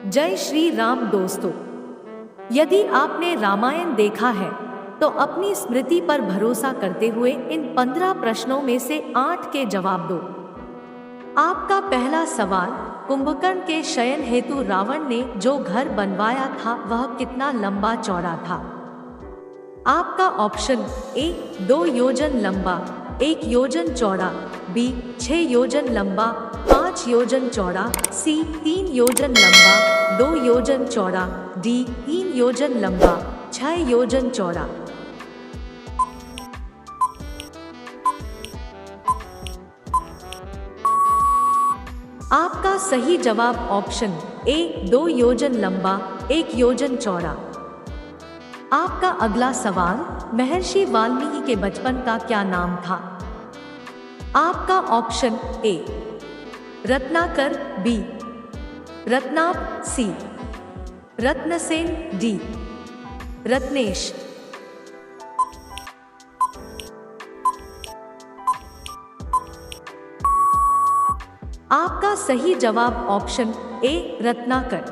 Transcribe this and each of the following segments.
जय श्री राम दोस्तों। यदि आपने रामायण देखा है तो अपनी स्मृति पर भरोसा करते हुए इन 15 प्रश्नों में से 8 के जवाब दो। आपका पहला सवाल, कुंभकर्ण के शयन हेतु रावण ने जो घर बनवाया था वह कितना लंबा चौड़ा था? आपका ऑप्शन ए 2 योजन लंबा, 1 योजन चौड़ा, बी 6 योजन लंबा, 5 योजन चौड़ा, सी 3 योजन लंबा, 2 योजन चौड़ा, डी 3 योजन लंबा, 6 योजन चौड़ा। आपका सही जवाब ऑप्शन ए 2 योजन लंबा, 1 योजन चौड़ा। आपका अगला सवाल, महर्षि वाल्मीकि के बचपन का क्या नाम था? आपका option A Ratnakar, B Ratnabh, C Ratnasen, D Ratnesh. आपका सही जवाब ऑप्शन ए रत्नाकर।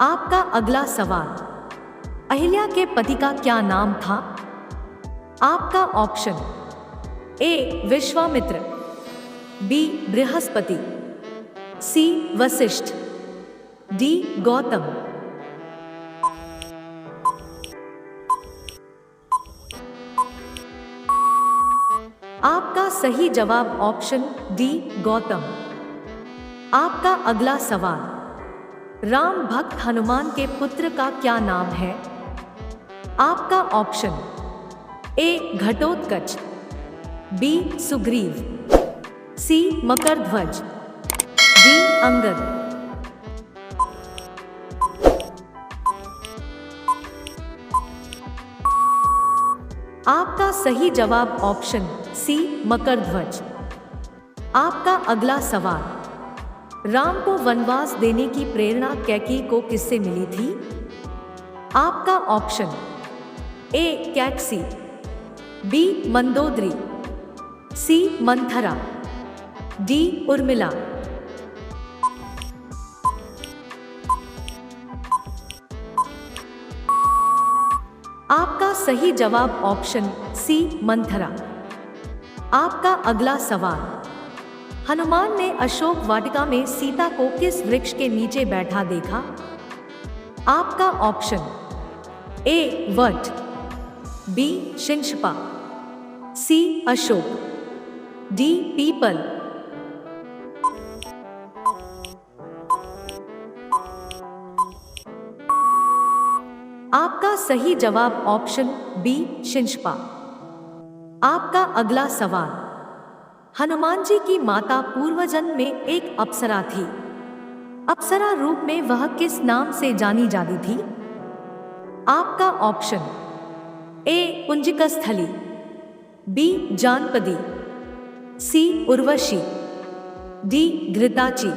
आपका अगला सवाल, अहिल्या के पति का क्या नाम था? आपका option A Vishwamitra, B Brihaspati, C Vashishtha, D Gautam. आपका सही जवाब ऑप्शन डी गौतम। आपका अगला सवाल, राम भक्त हनुमान के पुत्र का क्या नाम है? आपका option A Ghatotkacha, B Sugriva, C Makardhwaj, D Angad. आपका सही जवाब ऑप्शन सी मकरध्वज। आपका अगला सवाल, राम को वनवास देने की प्रेरणा कैकेयी को किससे मिली थी? आपका option A Kaikasi, B Mandodari, C Manthara, D Urmila. आपका सही जवाब ऑप्शन सी मंथरा। आपका अगला सवाल, हनुमान ने अशोक वाटिका में सीता को किस वृक्ष के नीचे बैठा देखा? आपका ऑप्शन ए वट, बी शिंशपा, सी अशोक, डी पीपल। आपका सही जवाब ऑप्शन बी शिंशपा। आपका अगला सवाल, हनुमान जी की माता पूर्वजन्म में एक अप्सरा थी। अप्सरा रूप में वह किस नाम से जानी जाती थी? आपका option A Kunjikasthali, B Janpadi, C Urvashi, D Ghritachi.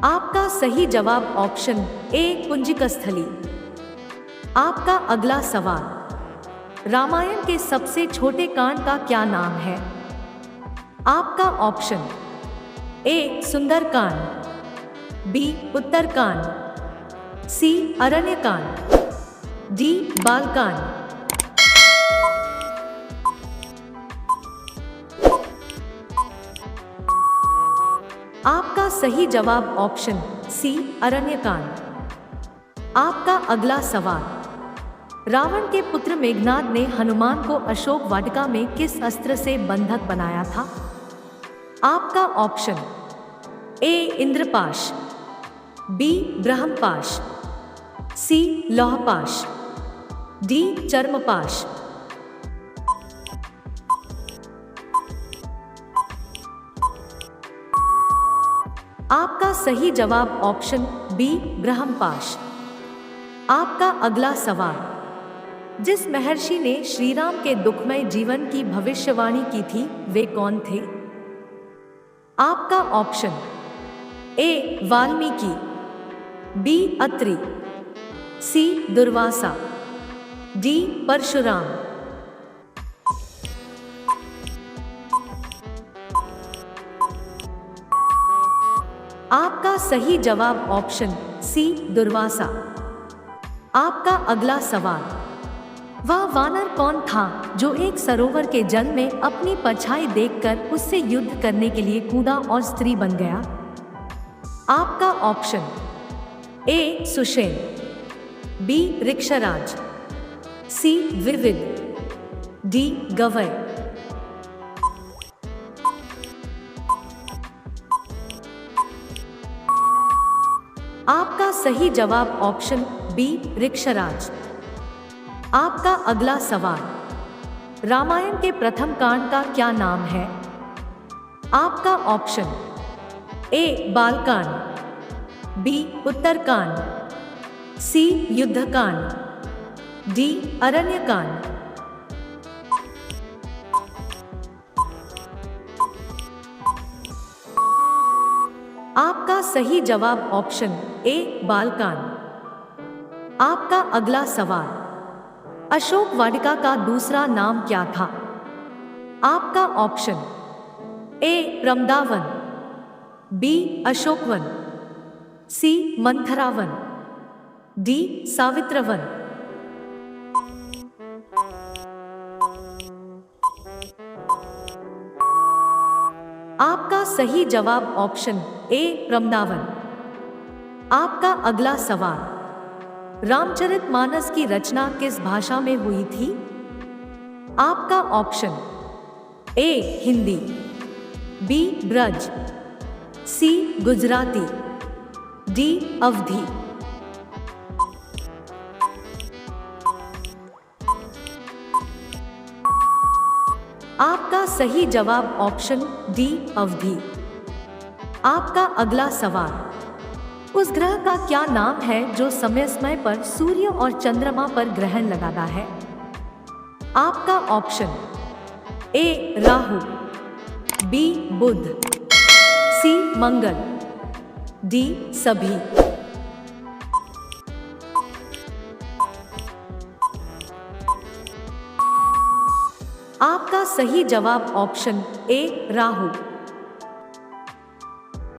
आपका सही जवाब ऑप्शन ए कुंजिकस्थली। आपका अगला सवाल, रामायण के सबसे छोटे कांड का क्या नाम है? आपका option A Sundarkand, B Uttarkand, C Aranyakand, D Balkand. आपका सही जवाब ऑप्शन सी अरण्यकांड। आपका अगला सवाल, रावण के पुत्र मेघनाद ने हनुमान को अशोक वाटिका में किस अस्त्र से बंधक बनाया था? आपका option A Indrapash, B Brahmapash, C लौहपाश, डी चर्मपाश। आपका सही जवाब ऑप्शन बी ब्रह्मपाश। आपका अगला सवाल, जिस महर्षि ने श्रीराम के दुखमय जीवन की भविष्यवाणी की थी वे कौन थे? आपका option A Valmiki, B Atri, C Durvasa, D Parashuram. आपका सही जवाब ऑप्शन सी दुर्वासा। आपका अगला सवाल, वह वानर कौन था जो एक सरोवर के जल में अपनी परछाई देखकर उससे युद्ध करने के लिए कूदा और स्त्री बन गया? आपका ऑप्शन ए सुषेण, बी ऋक्षराज, सी विविध, डी गवय। आपका सही जवाब ऑप्शन बी ऋक्षराज। आपका अगला सवाल, रामायण के प्रथम कांड का क्या नाम है? आपका option A Balkand, B Uttarkand, C Yuddhkand, D Aranyakand. आपका सही जवाब ऑप्शन ए बालकांड। आपका अगला सवाल, अशोक वाटिका का दूसरा नाम क्या था? आपका option A Ramdavan, B Ashokvan, C Mantharavan, D Savitravan. आपका सही जवाब ऑप्शन ए रमदावन। आपका अगला सवाल, रामचरितमानस की रचना किस भाषा में हुई थी? आपका option A Hindi, B Braj, C Gujarati, D Awadhi. आपका सही जवाब ऑप्शन डी अवधी। आपका अगला सवाल, उस ग्रह का क्या नाम है जो समय समय पर सूर्य और चंद्रमा पर ग्रहण लगाता है? आपका option A Rahu, B Budh, C Mangal, D सभी। आपका सही जवाब ऑप्शन ए राहु।